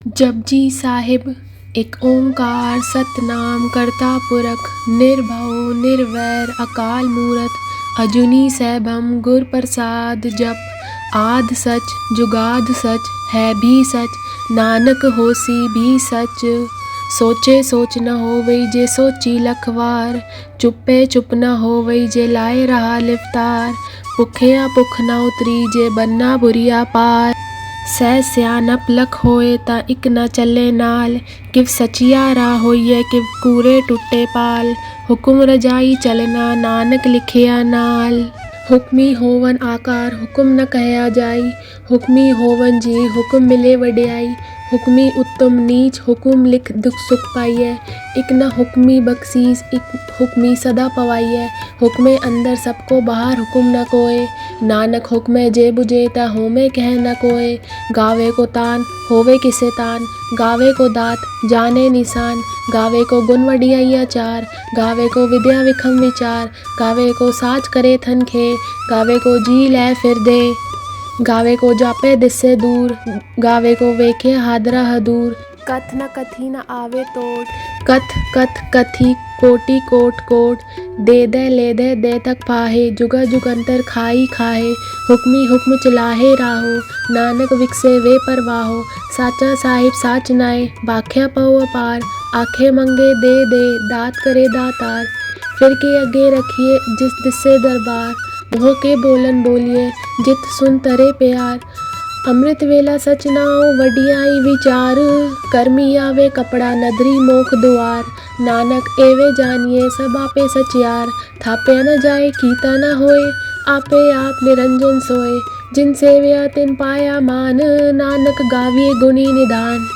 जपजी साहिब एक ओंकार सतनाम करता पुरख निर्भव निर्वैर अकाल मूरत अजूनी सैभम गुर प्रसाद जप आद सच जुगाद सच है भी सच नानक होसी भी सच। सोचे सोच न होवई जे सोची लखवार चुप्पे चुप न होवई जे लाए रहा लिफ्तार भुखिया भुख न उतरी जे बन्ना बुरिया पार सह सियानप लख होए ता इक न चले नाल किव सचिया रा होइए किव कूरे टुटे पाल हुकुम रजाई चलना नानक लिखिया नाल। हुक्मी होवन आकार हुकुम न कहया जाई हुक्मी होवन जी हुकुम मिले वड्याई हुक्मी उत्तम नीच हुकुम लिख दुख सुख पाइए इक न हुक्मी बख्शीस इक हुक्मी सदा पवाइए हुक्मे अंदर सबको बाहर हुकुम न कोय नानक हुक्मे जे बुझे ता होमे कह न कोय गावे को तान होवे किसे तान गावे को दात जाने निशान गावे को गुण वडियाइया चार गावे को विद्या विखम विचार गावे को साच करे थन खे गावे को जी लै फिर दे गावे को जापे दिससे दूर गावे को वेखे हादरा हदूर कथ न कथी न आवे तोड़ कथ कथ कथी कोटि कोट कोट दे दे ले दे दे तक पाहे जुगा जुगंतर खाई खाहे हुक्मी हुक्म चलाहे राहो नानक विकसे वे परवाहो साचा साहिब साच नाए बाख्या पहो अपार आखे मंगे दे दे दात करे दातार फिर के अगे रखिए जिस दिसे दरबार मोह के बोलन बोलिए जित सुन तरे प्यार अमृत वेला सच नाओ वडियाई विचार कर्मी आवे कपड़ा नदरी मोख दुआर नानक एवे जानिए सब आपे सचियार थापया न जाए कीता न होए आपे आप निरंजन सोए जिन सेव्या तिन पाया मान नानक गाविए गुणी निधान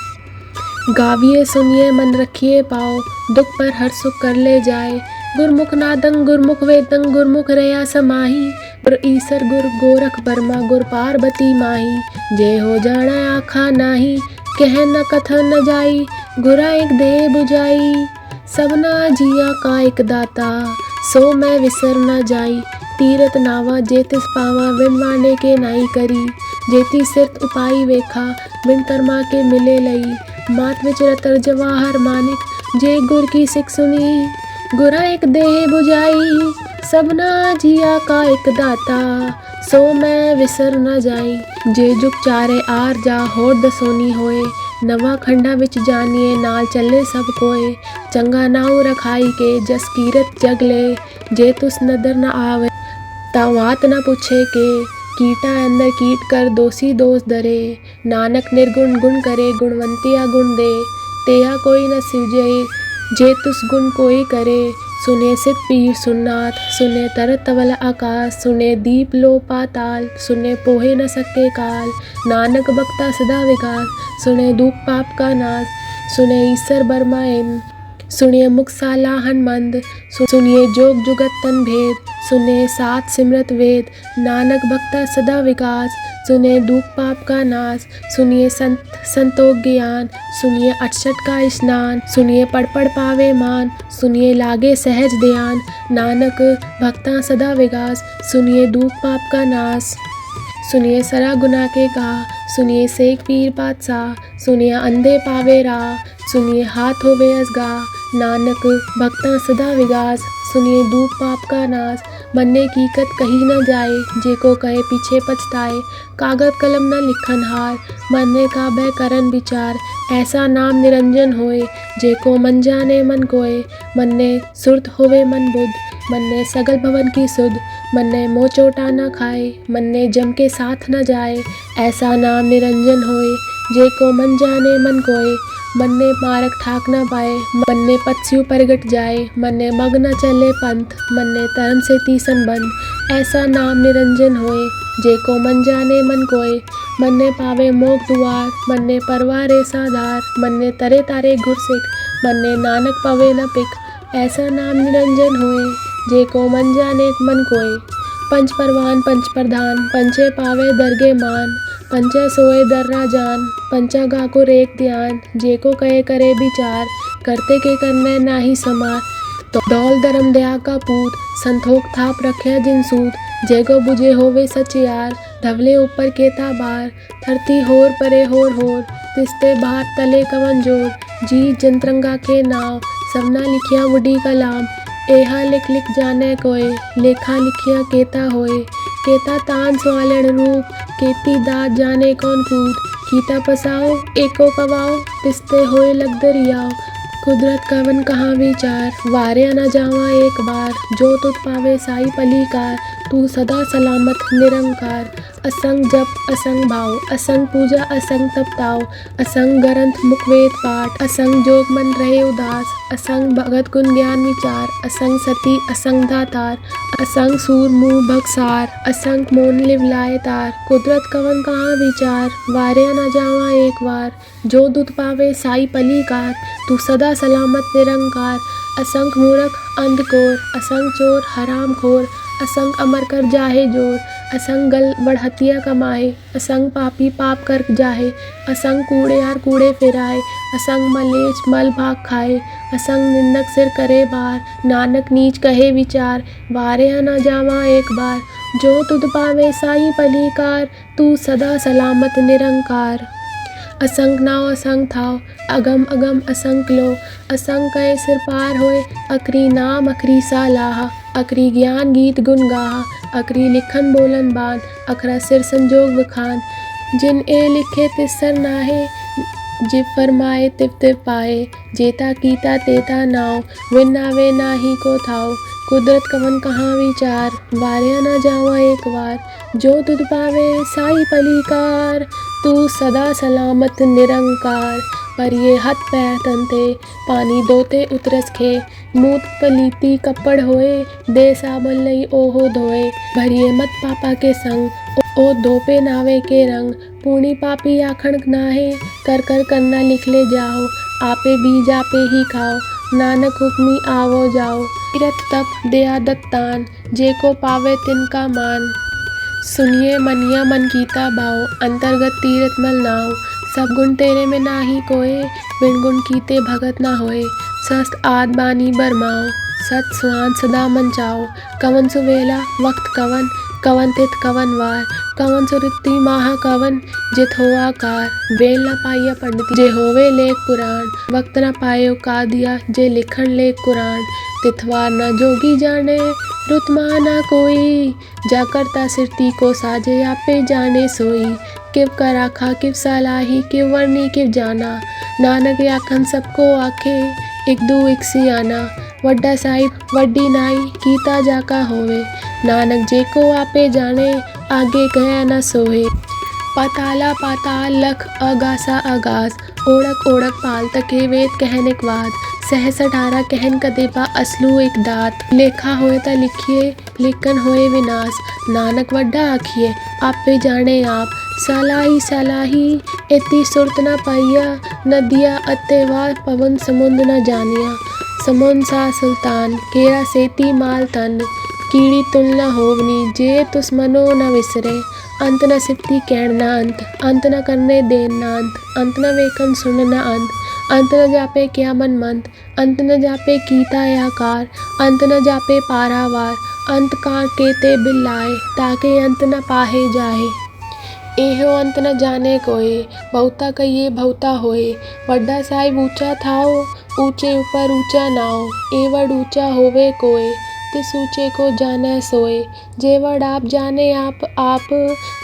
गाविए सुनिए मन रखिए पाओ दुख पर हर सुख कर ले जाए गुरमुख नादंग गुरमुख वेदंग गुरमुख रया समाही पर ईसर गुर गोरख बर्मा गुर पार्वती माही जे हो जाना आखा नाही कह न कथा न जाई गुरा एक दे बुझाई सबना जिया का एक दाता सो मैं विसर न जाई तीरथ नावा जेतिस पावा विनवाने के नाई करी जेती सिर्त उपाई वेखा बिन कर्मा के मिले लई मात विच रतर जवाहर मानिक जे गुर की सिख सुनी गुरा एक देह बुझाई सबना जिया का एक दाता सो मैं विसर न जाई जे जुग चारे आर जा होर दसोनी होए नवा खंडा विच जानिए नाल चले सब कोए चंगा नाऊ रखाई के जस कीरत जगले जे तुस नदर न आवे तावात न पूछे के कीटा अंदर कीट कर दोषी दोष दरे नानक निर्गुण गुण करे गुणवंतिया गुण दे तेया कोई न सिजे जे तुस गुण कोई करे सुने सित पीर सुननाथ सुने तरत तवल आकाश सुने दीप लो पाताल सुने पोहे न सके काल नानक बख्ता सदा विकास सुने दुख पाप का नाश सुने ईसर बरमाइन सुनिए मुख साला हनुमंद सुनिए जोग जुगत तन भेद सुने सात सिमरत वेद नानक भक्ता सदा विकास सुने दुख पाप का नाश सुनिए संतोष ज्ञान सुनिए 68 का स्नान सुनिए पढ़ पढ़ पावे मान सुनिए लागे सहज ध्यान नानक भक्ता सदा विकास सुनिए दुख पाप का नाश सुनिए सरा गुना के गा सुनिए सेक पीर पातशाह सुनिए अंधे पावे राह सुनिए हाथ होवे असगा नानक भक्ता सदा विकास सुनिए दुख पाप का नाश मन्ने की कत कही न जाए जे को कहे पीछे पछताए कागज कलम न लिखन हार मन्ने का बह करन विचार ऐसा नाम निरंजन होए जे को मन जाने मन कोय मन्ने सुरत होवे मन बुध मन्ने सगल भवन की सुध मन्ने मोह चोटा न खाए मन्ने जम के साथ न जाए ऐसा नाम निरंजन होए जे को मन जाने मन कोय मन्ने मारक ठाक न पाए मन्ने पत्स्यु परगट जाए मन्ने मग न चले पंथ मन्ने धर्म से तीसन बंद ऐसा नाम निरंजन होए जे को मन जाने मन कोय मन्ने पावे मोक दुआर मन्ने परवारे साधार मन्ने तरे तारे गुरसिख मन्ने नानक पवे न पिक ऐसा नाम निरंजन होए जे को मन जाने मन कोय पंच परवान पंच प्रधान पंचे पावे दरगे मान पंचा सोए दर्रा जान पंचा गा को रेख ध्यान जे को कहे करे विचार करते के करने ना ही समार तो दौल धर्म दया का पूत संतोख थाप रखे जिन सूत जे को बुझे होवे सच यार धवले ऊपर केता बार धरती होर परे होर होर तिस्ते भात तले कवन जोर, जी जनतरंगा के नाव, सबना लिखिया बुढ़ी कलाम। एहा लिख लिख जाने कोय, लेखा लिखिया केता होए। केता तान स्वालन रूप, केती दात जाने कौन कूद। कीता पसाओ एको कवाओ, तिस्ते होए लग दरियाओ। कुदरत कवन कहाँ विचार, वारे न जावा एक बार। जो तुत पावे साई पलीकार, तू सदा सलामत निरंकार। असंग जप असंग भाव, असंग पूजा असंग तपताओ। असंग ग्रंथ मुख वेद पाठ, असंग जोग मन रहे उदास। असंग भगत गुण ज्ञान विचार, असंग सती असंग दातार। असंग सूर मुँह भगसार, असंग मोन लिवलाए तार। कुदरत कवन कहाँ विचार, वारे न जावा एक बार। जो दुध पावे साई पलीकार, तू सदा सलामत निरंकार। असंग मूर्ख अंधकोर, असंग चोर हराम खोर। असंग अमर कर जाहे जोर, असंग गल बढ़हतिया कमाए। असंग पापी पाप कर जाहे, असंग कूड़ेयार कूड़े फिराए। असंग मलेच मल भाग खाए, असंग निंदक सिर करे बार। नानक नीच कहे विचार, वारे न जावा एक बार। जो तुध पावे साई पलीकार, तू सदा सलामत निरंकार। असंग नाव असंग थाव, अगम अगम असंग लो। असंग कहे सिर पार होए, अकरी नाम अकरी सालाहा। अकरी ज्ञान गीत गुण गाहा, अकरी लिखन बोलन बान। अखरा सिर संजोग बखान, जिन ए लिखे तिसर नाहे। जिव फरमाए तिव तिव पाए, जेता कीता तेता नाव। विन नावे नाही को थाव, कुदरत कवन कहाँ विचार। वारे न जावा एक बार, जो तुध पावे साई पलीकार। तू सदा सलामत निरंकार। पर ये हाथ पैर तनते, पानी दोते उतरस खे। मूत पलीती कपड़ होए, दे साबन लई ओहो धोए। भरिए मत पापा के संग, ओ धोपे नावे के रंग। पूर्णी पापी आखण नाहे, कर कर करना लिख ले जाओ। आपे बीज आपे ही खाओ, नानक हुक्मी आवो जाओ। तीरथ तप दया दत्तान, जे को पावे तिनका मान। सुनिए मनिया मन कीता भाव, अंतर्गत तीरथ मल नाव। सब गुण तेरे में नाही कोय, बिन गुण कीते भगत ना होए। सस्त आद बानी बरमाओ, सत स्वान सदा मन चाओ। कवन सुवेला वक्त कवन, कवन तिथ कवन वार। कवन सुरति माह कवन, जित हो आकार। वेल न पाइया पंडित, जे होवे लेख पुराण। वक्त न पायो का दिया, जे लिखण लेख कुरान। तिथवार न जोगी जाने, रुत माना कोई। जा करता सिरती को साजे, आपे जाने सोई। किव कर आखा किव सलाही, किव वर्णी किव जाना। नानक आखन सबको आखे, एक दू एक सियाना। वड्डा साहिब वड्डी नाई, कीता जाका होवे। नानक जे को आपे जाने, आगे कह न सोहे। पाताला पाताल लख अगासा अगास, ओढ़क ओढ़क पाल तके वेद कहनिक वाद। सहस 18 कहन कदेबा असलू एक दात। लेखा होए ता लिखिए, लेखन होए विनाश। नानक वड्डा आखिए, आपे जाने आप। सलाही सलाही इति सुरत न पाइया, नदिया अत्तेवा पवन समुंद न जानिया। समुंद सा सुल्तान, केरा सेती माल तन। कीड़ी तुल न होवनी, जे तुस मनो न विसरे। अंत न सिप्ती कहण न अंत, अंत न करने देन न अंत। अंत न वेखन सुन न अंत, अंत न जापे क्या मन मंत। अंत न जापे कीता आकार, अंत न जापे पारावार। अंत का केते बिल्लाए, ताके अंत न पाहे जाहे। एहो अंत न जाने कोय, बहुता कहिए बहुता होए। वड्डा साहिब ऊंचा थाओ, ऊंचे ऊपर ऊंचा नाओ। एवड ऊंचा होवे कोय, तिस ऊंचे को जाने सोए। जेवड आप जाने आप आप,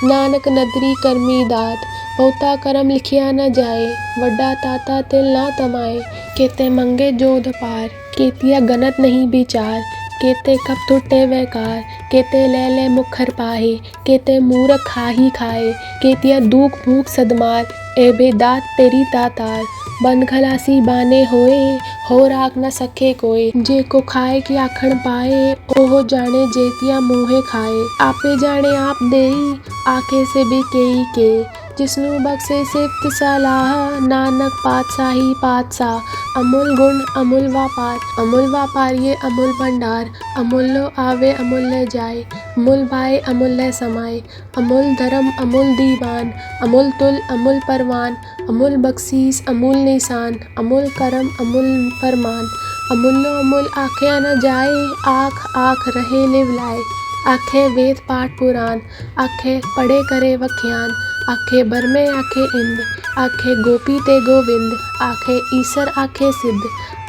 नानक नदरी करमी दात। बहुता करम लिखिया न जाए, वड्डा ताता तिल ना तमाए। केते मंगे जोध पार, केतिया गनत नहीं विचार। केते कप टूटे वैकार, केते ले ले मुखर पाहे। केते मूरख खाही खाए, केतिया दूख भूख सदमार। एबे दात तेरी तातार, बंद खलासी बाने होए। हो राख न सके कोय, जे को खाए की आखण पाए। ओहो जाने जेतिया मुँहे खाए। आपे जाने आप देई, आखे से भी केई के। जिसनु बख्शे सिफ्त सलाह, नानक पातशाही पातशाह। अमूल गुण अमूल व्यापार, अमूल व्यापार ये अमूल भंडार। अमूल्यो आवे अमूल्य जाए, अमूल भाए अमूल्य समाए। अमूल धर्म अमूल दीवान, अमूल तुल अमूल परवान। अमूल बख्शीस अमूल निशान, अमूल करम अमूल फरमान। अमूल्यो अमूल आख्या न जाए, आख आख रहे लिवलाए। आखे वेद पाठ पुराण, आखे पढ़े करे वख्यान। आखे बरमे आखे इंद, आखे गोपी ते गोविंद, आखे ईसर आखे सिद्ध,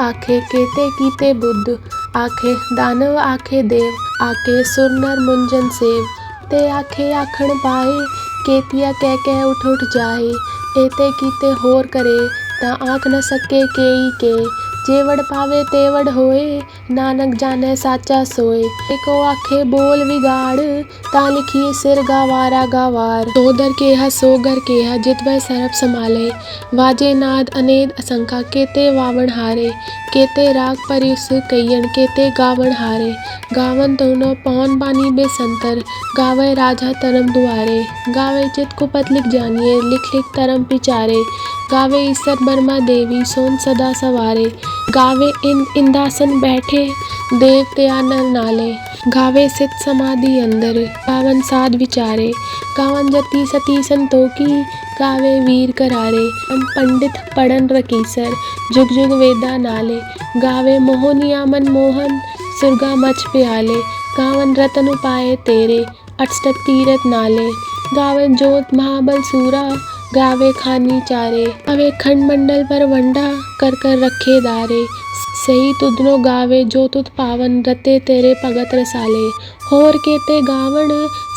आखे केते कीते बुद्ध, आखे दानव आखे देव, आखे सुर नर मुंजन सेव, ते आखे आखण पाए, केतिया कह कह उठ उठ जाए, एते कीते होर करे, ता आँख न सके केई के, जेवड़ पावे तेवड़ होए, नानक जाने साचा सोए, एको आखे बोल विगाड़, ता लिखिए सिर गावारा गावार, सोदर केहा सोगर केहा जित वह सरप समाले, वाजे नाद अनेद असंखा, केते वावण हारे, केते राग परिस कयन, केते गावण हारे, गावन दोनों पौन बानी बेसंतर, गावे राजा तरम दुआरे, गावे चित कुपत लिख जानिए, लिख लिख तरम पिचारे, गावे ईसर बर्मा देवी सोन सदा सवारे, गावे इंदासन बैठे देव त्या नर नाले, गावे सित समाधि अंदर, गावन साध विचारे, गावन जति सती संतोखी, गावे वीर करारे, पंडित पढ़न रकीसर, जुग जुग वेदा नाले, गावे मोहनिया मन मोहन, सुरगा मच प्याले, गावन रतन उपाय तेरे, अष्टक तीरथ नाले, गावे जोत महाबल सूरा, गावे खानी चारे, गावे खंड मंडल पर वंडा, कर कर रखे दारे, सही तुदनो गावे जो तुद पावन, रते तेरे भगत रसाले, होर केते गावण,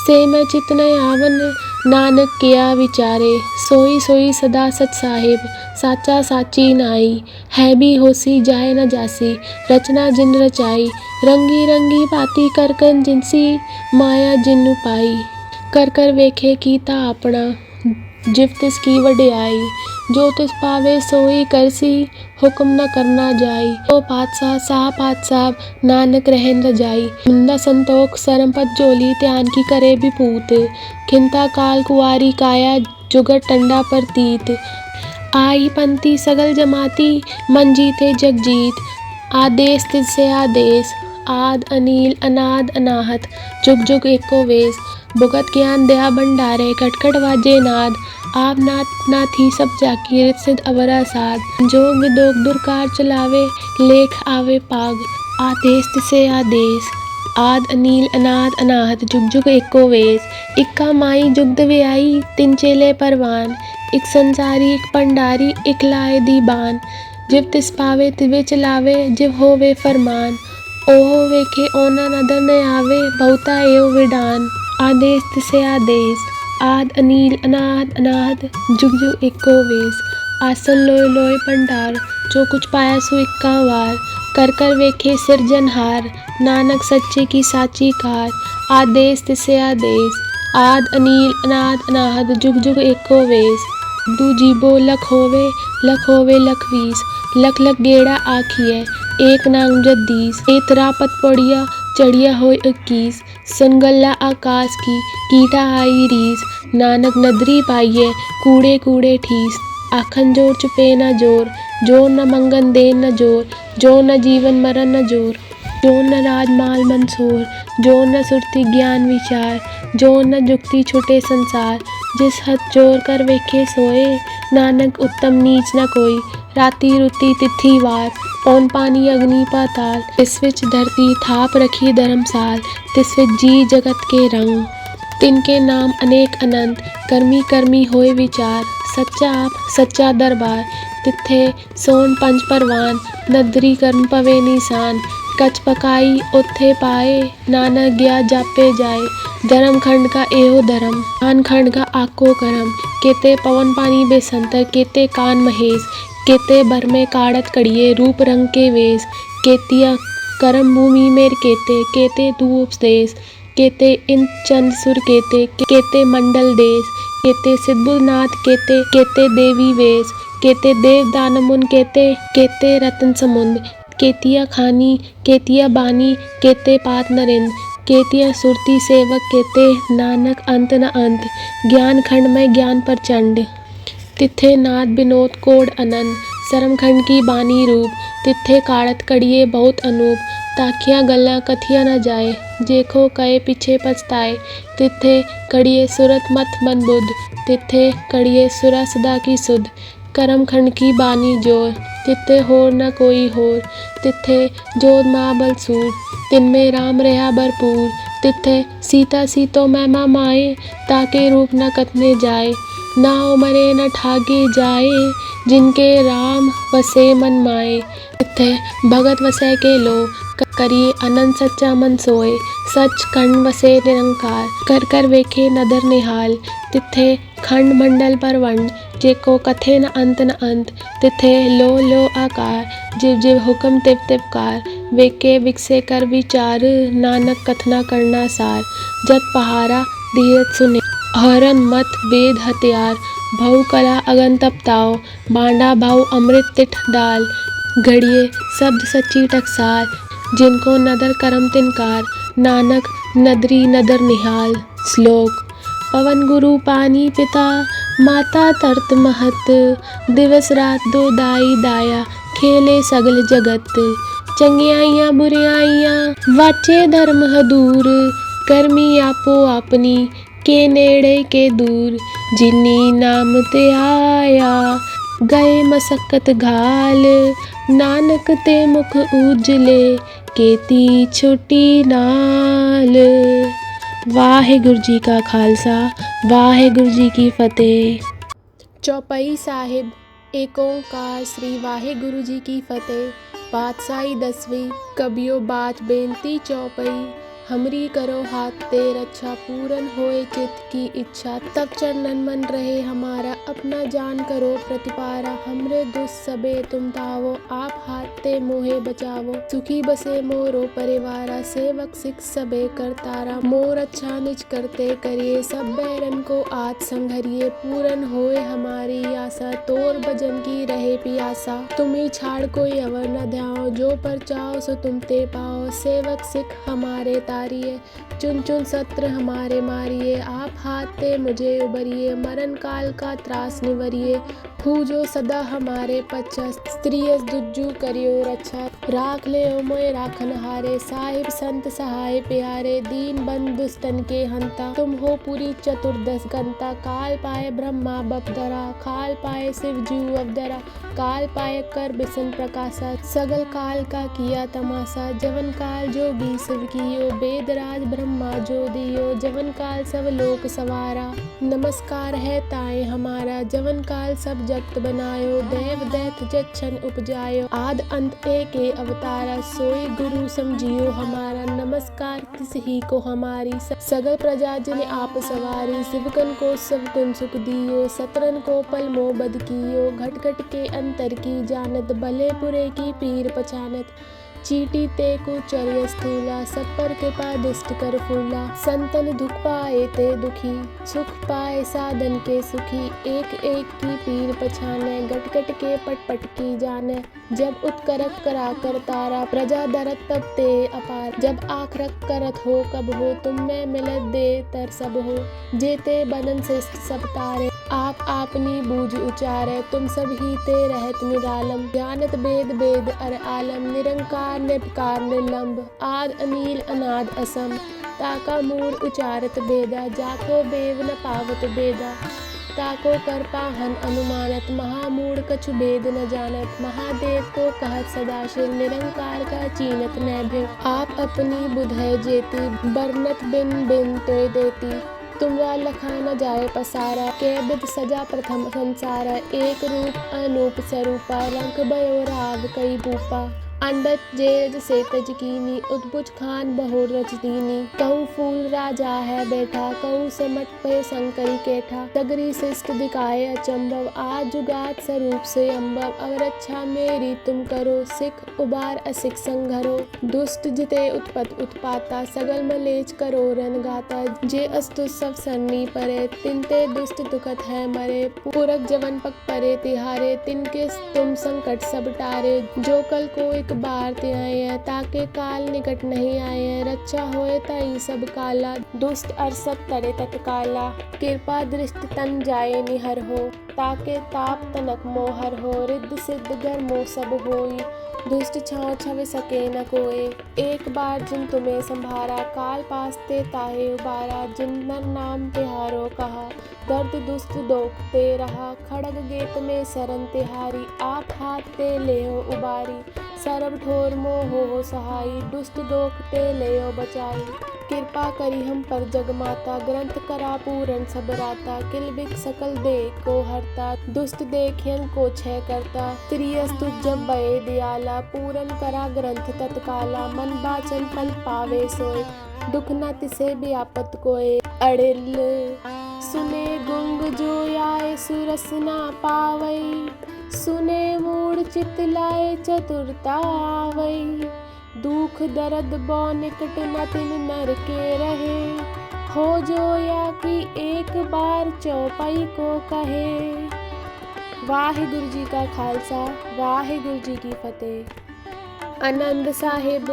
से मैं चित न आवन, नानक किया विचारे, सोई सोई सदा सच साहिब, साचा साची नाई, है भी होसी जाए न जासी, रचना जिन रचाई, रंगी रंगी बाती करकन जिनसी, माया जिन पाई, कर कर वेखे कीता अपना, जिव तिस की वड्याई, जो तिस पावे सोई करसी, हुक्म न करना जाई, ओ पातशाह साह पातशाह, नानक रहन रजाई, मुंदा संतोख सरमपत जोली, त्यान की करे विपूत, खिंता काल कुआरी काया, जुगत टंडा पर तीत, आई पंथी सगल जमाती, मन जीते जग जीत, आदेश तिसे आदेश, आद अनील अनाद अनाहत, जुग जुग एको वेश, भुगत ज्ञान दया भंडारे, खटखट वाजे नाद, आप नाथ नाथी सब जाकी, रित सिद्ध अवरा साध, जोग विदोग दुर्कार चलावे, लेख आवे पाग, आदेश तिसे आदेश, आद अनील अनाद अनाहत, जुग जुग एको वेश, इक्का माई जुगद व्याई, तिन चेले परवान, एक संसारी एक पंडारी, एक लाए दीबान, जिव तिस पावे तिवे चलावे, जिव होवे फरमान, ओहो वेखे ओना नदर न आवे, बहुता एव विडान, आदेश तिसे आदेश, आद अनील अनाद अनाहत, जुग जुग एको वेश, आसन लोय लोय पंडार, जो कुछ पाया सो इक्का वार, कर कर वेखे सिरजनहार, नानक सच्चे की साची कार, आदेश तिसे आदेश, आद अनील अनाद अनाहत, जुग जुग एको वेश, दू जीबो लख होवे लख वीस, लख लख गेड़ा आखिए, एक नांग जद्दीस, एतरा पत पड़िया चढ़िया हो 21, सुनगल्ला आकाश की, कीटा आई रीस, नानक नदरी पाइये, कूड़े कूड़े ठीस, आखन जोर चुपे न जोर, जोर न मंगन देन न जोर, जोर न जीवन मरण न जोर, जोर न राजमाल मंसूर, जोर न सुरति ज्ञान विचार, जोर न जुक्ति छुटे संसार, जिस हथ जोर कर वेखे सोए, नानक उत्तम नीच न कोई, राति रुति तिथि वार, पौन पानी अग्नि पाताल, तिस विच धरती थाप रखी धर्मसाल, तिस विच जी जगत के रंग, तिनके नाम अनेक अनंत, कर्मी कर्मी होए विचार, सच्चा आप सच्चा दरबार, तिथे सोन पंच परवान, नदरी कर्म पवे निशान, कच पकाई ओथे पाए, नानक गया जापे जाए, धर्म खंड का एहो धर्म, कान खंड का आको करम, केते पवन पानी बेसंतर, केते कान महेश, केते भर में काड़त कड़िए, रूप रंग के वेश, केतिया करम भूमि मेर केते, केते तू उपदेश, केते इन चंद सुर केते, केते मंडल देश, केते सिद्धनाथ केते, केते देवी वेश, केते देव दानमुन केते, केते रतन समुंद, केतिया खानी, केतिया बानी, केते पात नरिंद, केतिया सुरती सेवक केते, नानक अंत न अंत, ज्ञान खंड में ज्ञान प्रचंड, तिथे नाद विनोद कोड अनंत, सरम खंड की बानी रूप, तिथे काड़त कड़िए बहुत अनूप, ताकिया गल्ला कथिया न जाए, जेखो कहे पीछे पछताए, तिथे कड़िए सुरत मत मन बुद्ध, तिथे कड़िए सुरा सदा की सुध, करम खंड की बानी जोर, तिथे होर न कोई होर, तिथे जोध महाबल सूर, तिनमें राम रहा भरपूर, तिथे सीता सीतो मैमा माए, ताके रूप न कथने जाए। नाव मरे न ठागे जाए, जिनके राम वसे मन माए। तिथे भगत वसै के लो, करिए अनंत सच्चा मन सोए। सच खंड वसे निरंकार, कर कर वेखे नदर निहाल। तिथे खंड मंडल पर वंड, जेको कथे न अंत न अंत। तिथे लो आकार, जिव जिव हुक्म तिव तिव कार। वेके विकसे कर विचार, नानक कथना करना सार। जत पहारा धीरज सुने, हरन मत वेद हथियार। भऊ कला अगन तप ताओ, बांडा भाऊ अमृत तिठ डाल। घड़िए शब्द सच्ची टकसार, जिनको नदर करम तिनकार। नानक नदरी नदर निहाल। श्लोक। पवन गुरु पानी पिता, माता तरत महत। दिवस रात दो दाई दाया, खेले सगल जगत। चंगियाइयाँ बुरियाइयाँ वाचे धर्म हदूर। करमी आपो आपनी, के नेड़े के दूर। जिनी नाम ते आया, गए मसक्कत घाल। नानक ते मुख उजले, केती छुटी नाल। वाहिगुरु जी का खालसा, वाहिगुरु जी की फतेह। चौपाई साहिब। एक ओंकार श्री वाहिगुरु जी की फतेह। पातशाही 10वीं। कबियो बात बेनती चौपाई। हमरी करो हाथ ते रक्षा, पूरन होए चित्त की इच्छा। तब चरणन मन रहे हमारा, अपना जान करो प्रतिपारा। हमरे दुष्ट सबे तुम तावो, आप हाथ ते मोहे बचावो। सुखी बसे मोरो परिवारा, सेवक सिख सबे करतारा। मोर अच्छा निज करते करिए, सब बैरन को आज संघरिए। पूरन होए हमारी आशा, तोर भजन की रहे पियासा। तुम्ही छाड़ कोई अवर न ध्याओ, जो पर चाहो सो तुम ते पाओ। सेवक सिख हमारे तारिये, चुन चुन सत्र हमारे मारिए। आप हाथ ते मुझे उबरिए, मरण काल का त्रास निवरिए। पूजो सदा हमारे पच्छा, स्त्रियस दुज्जु करियो रक्षा। राख ले ओ मोए राखन हारे, साहिब संत सहाय प्यारे। दीन बंद दुष्टन के हंता, तुम हो पूरी चतुर्दश गंता। काल पाए ब्रह्मा बपदरा, काल पाए शिव जू अवदरा। काल पाए कर बिसन प्रकाशा, सगल काल का किया तमाशा। जवन काल जोगी शिव कियो, वेदराज ब्रह्मा जो दियो। जवन काल सब लोक सवारा, नमस्कार है ताए हमारा। जवन काल सब जगत बनायो, देव दैत्य जच्छन उपजायो। आद अंत एक अवतारा, सोई गुरु समझियो हमारा। नमस्कार तिस ही को हमारी, सगल प्रजा जिन आप सवारी। शिवकन को सब कुन सुख दियो, सतरन को पल मोह बद कियो। घट घट के अंतर की जानत, भले बुरे की पीर पहचानत। चीटी ते कुचर्य स्थूला, सब पर कृपा दुष्ट कर फूला। संतन दुख पाए ते दुखी, सुख पाए साधन के सुखी। एक एक की पीर पछाने, गट गट के पट पट की जाने। जब उत्करक करा कर तारा, प्रजा दरत तब ते अपार। जब आखरक करत हो कब हो, तुम में मिलत दे तर सब हो। जेते बनन शिष्ट सब तारे, आप आपनी बूझ उचारे। तुम सब ही ते रहत निरालम, जानत वेद वेद अर आलम। निरंकार निर्विकार निर्लंब, आद अनील अनाद असम। ताका मूर उचारत बेदा, जाको बेव न पावत बेदा। ताको कर पाहन अनुमानत, महामूढ़ कछु भेद न जानत। महादेव को कहत सदाशिव, निरंकार का चीनत न भिव। आप अपनी बुधै जेती, बरनत बिन बिन तोय देती। तुमरा लखा न जाए पसारा, कै बिध सजा प्रथम संसारा। एक रूप अनूप स्वरूपा, रंग भयो राव कई भूपा। अंडत जेरज से तज कीनी, उद्भुज खान बहुर रच दीनी। कहूँ फूल राजा है बैठा, कहूँ सिमट पे शंकरी केठा। सगरी शिष्ट दिखाए अचंभव, आज जुगात स्वरूप से अम्भव। अब रक्षा मेरी तुम करो, सिख उबार असिख संघरो। दुष्ट जिते उत्पत उत्पाता, सगल मलेच करो रन गाता। जे अस्तु सब सरनी परे, तिनते दुष्ट दुखत है मरे। पुरख जवन पक परे तिहारे, तिनके तुम संकट सब टारे। जो कल को एक बार ते आए हैं, ताके काल निकट नहीं आए हैं। रक्षा होए ताई सब काला, दुष्ट अरसत तरे तत्काला। कृपा दृष्टि तन जाए निहर हो, ताके ताप तनक मोहर हो। रिद्ध सिद्ध घर मोह सब होई, दुष्ट छाँव छवि सके न कोई। एक बार जिन तुम्हें संभारा, काल पास ते ताहे उबारा। जिन नर नाम तिहारो कहा, दर्द दुष्ट दोखते रहा। खड़ग गेत में शरण तिहारी, आप हाथ ते लेहो उबारी। सरब ठोर मोह हो सहाई, दुष्ट दोख ते लेयो बचाई। कृपा करी हम पर जग माता, ग्रंथ करा पूरन सब राता। किल बिक सकल दे को हरता, दुष्ट देखियन को छय करता। त्रियस्तु जब बये दयाला, पूरन करा ग्रंथ तत्काला। मन बाचन फल पावे सोय, दुख न तिसे व्यापत कोय। अड़िल सुने गुंग जो आए, सुरस ना पावई। सुने मूढ़ चित लाए, चतुरता आवई। दुख दर्द बौ निकट न तिन नर के रहे, हो जो या कि एक बार चौपाई को कहे। वाहिगुरु जी का खालसा, वाहिगुरु जी की फतेह। आनंद साहिब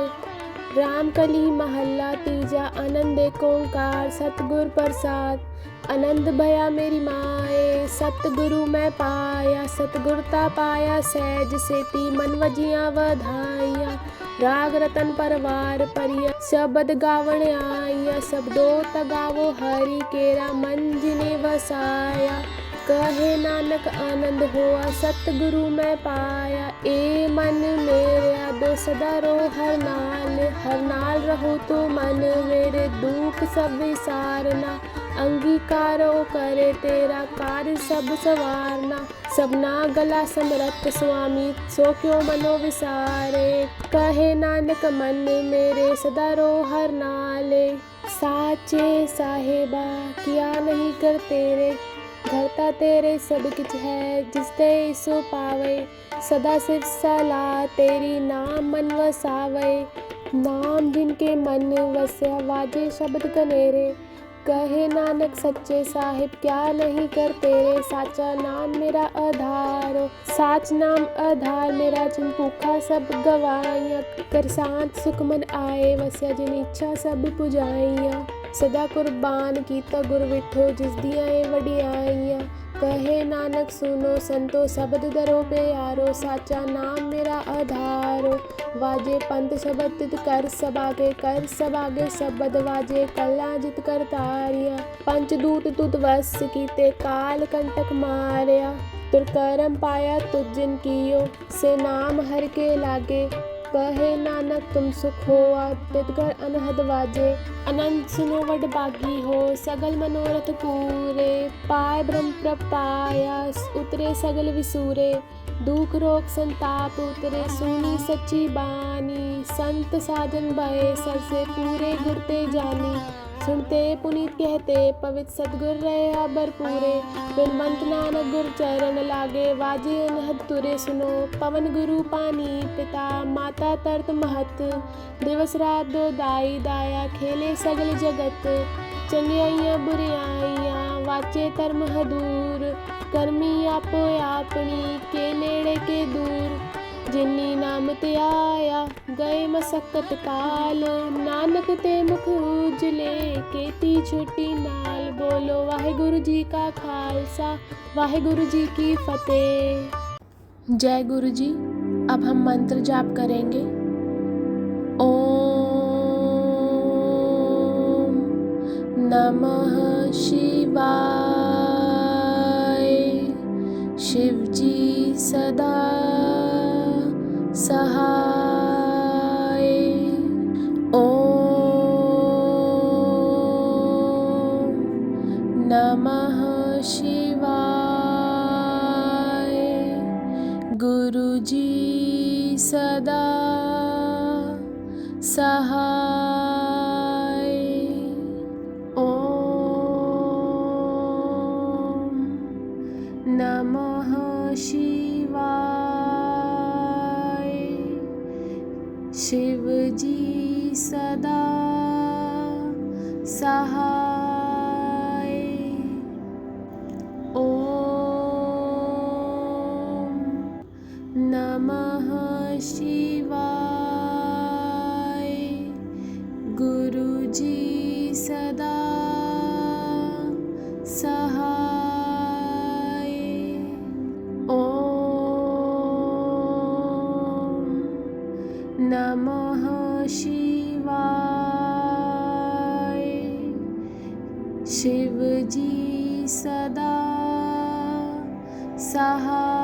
रामकली महल्ला तीजा। आनंद एक ओंकार सतगुर प्रसाद। आनंद भया मेरी माए, सतगुरु मैं पाया। सतगुरता पाया सहज सेती, मन वजिया वधाइया। राग रतन परवार परिया, शब्द गावण आइया। शब्दो तगावो हरि केरा, मन जिने वसाया। कहे नानक आनंद होआ, सतगुरु मैं पाया। ए मन मेरा दो सदा रो हर नाल रहो तो मन मेरे। दुख सब विसारना, अंगीकारो करे तेरा। कार्य सब सवारना, सबना गला समरथ स्वामी। सो क्यों मनो विसारे, कहे नानक मन मेरे। सदा रो हर नाले, साचे साहेबा किया नहीं कर तेरे। घरता तेरे सब किछ है, जिस ते सो पावे। सदा सिर्फ सलाह तेरी, नाम मन वसावे। नाम जिनके मन वस्या, वाजे शब्द कनेरे। कहे नानक सच्चे साहिब क्या नहीं कर तेरे। साचा नाम मेरा आधारो, साच नाम आधार मेरा। जिन भूखा सब गवाइया, कर शांत सुख मन आए वस्या। जिन इच्छा सब पुजाइया, सदा कुर्बान कीता गुर विठो। जिस दिया वडियाइया, कहे नानक सुनो संतो। शब्द दरो प्यारो, साचा नाम मेरा आधारो। वाजे पंथ शब्द तित कर सबागे, कर सबागे शब्द वाजे। कला जित कर तारिया, पंचदूत तुद वस कीते। काल कंटक मारया, तुर करम पाया तुझ जिन कियो। से नाम हर के लागे, कहे नानक तुम सुख होआ। तित घर अनहद वाजे, अनंत सुनो वड बागी हो। सगल मनोरथ पूरे, पाय ब्रह्म प्रपाया। उतरे सगल विसूरे, दुख रोग संताप उतरे। सुनी सच्ची बानी, संत साजन भये। सर से पूरे गुरते जानी, सुनते पुनीत कहते। पवित्र सतगुर रहे अबर पूरे, बिनवंत नानक गुर चरण लागे। वाजे अनहद तुरे सुनो, पवन गुरु पानी पिता। माता तरत महत, दिवस रात दो दाई दाया। खेले सगल जगत, चंगियाइया बुरियाइया। वाचे धर्म हदूर, कर्मी आपो आपनी। के नेड़े के दूर, जिन्नी नाम ते आया। गए मसक्कत काल, नानक ते मुख उजले। केती छोटी नाल, बोलो वाहिगुरु जी का खालसा, वाहिगुरु जी की फतेह। जय गुरु जी। अब हम मंत्र जाप करेंगे। ओम नमः शिवाय। शिव जी सदा सहाय। ओम नमः शिवाय। गुरु जी सदा सहाय। ओम नमः शिवाय। शिव जी सदा सहाय। ओम नमः शिवाय। गुरु जी सदा सहाय। ओम नमः शिवाय। शिव जी सदा सहाय।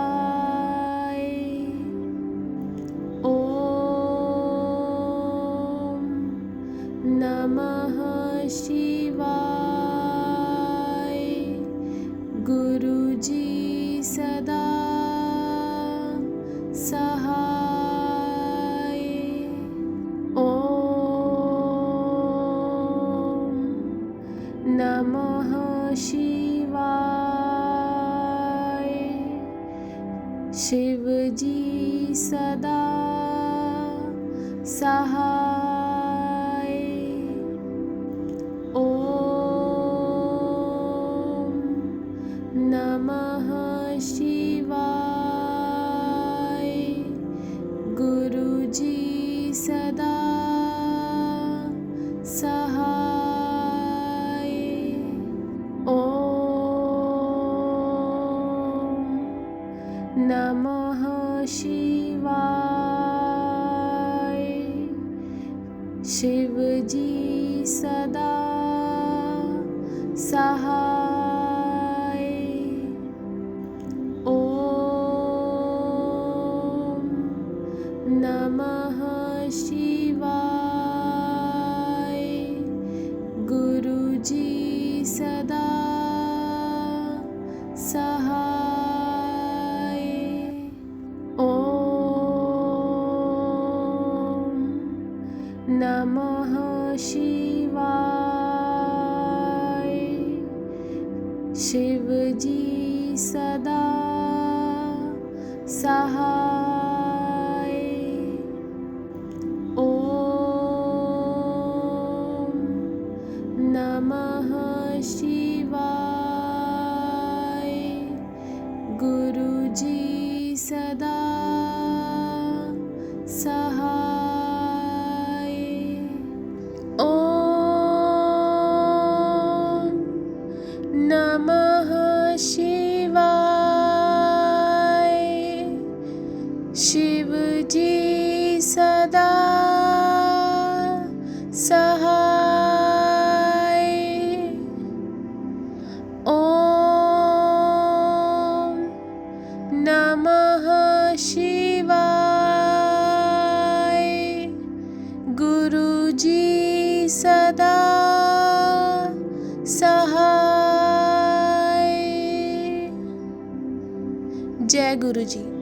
ओम सहाय। ओम नमः शिवाय। शिव जी सदा सहाय। ओम नमः शिवाय। गुरु जी सदा सहाय। ओम नमः शिवाय। शिव जी सदा सहाय। ओम नमः शिवाय। गुरु जी सदा सहाय। ओम नमः शिवाय। शिव जी सदा सहाय। ओम नमः शिवाय। गुरु जी सदा सहाय। ओम नमः शिवाय। शिव जी सदा सहाय। ओम नमः शिवाय। गुरु जी सदा सहाय। जय गुरु जी।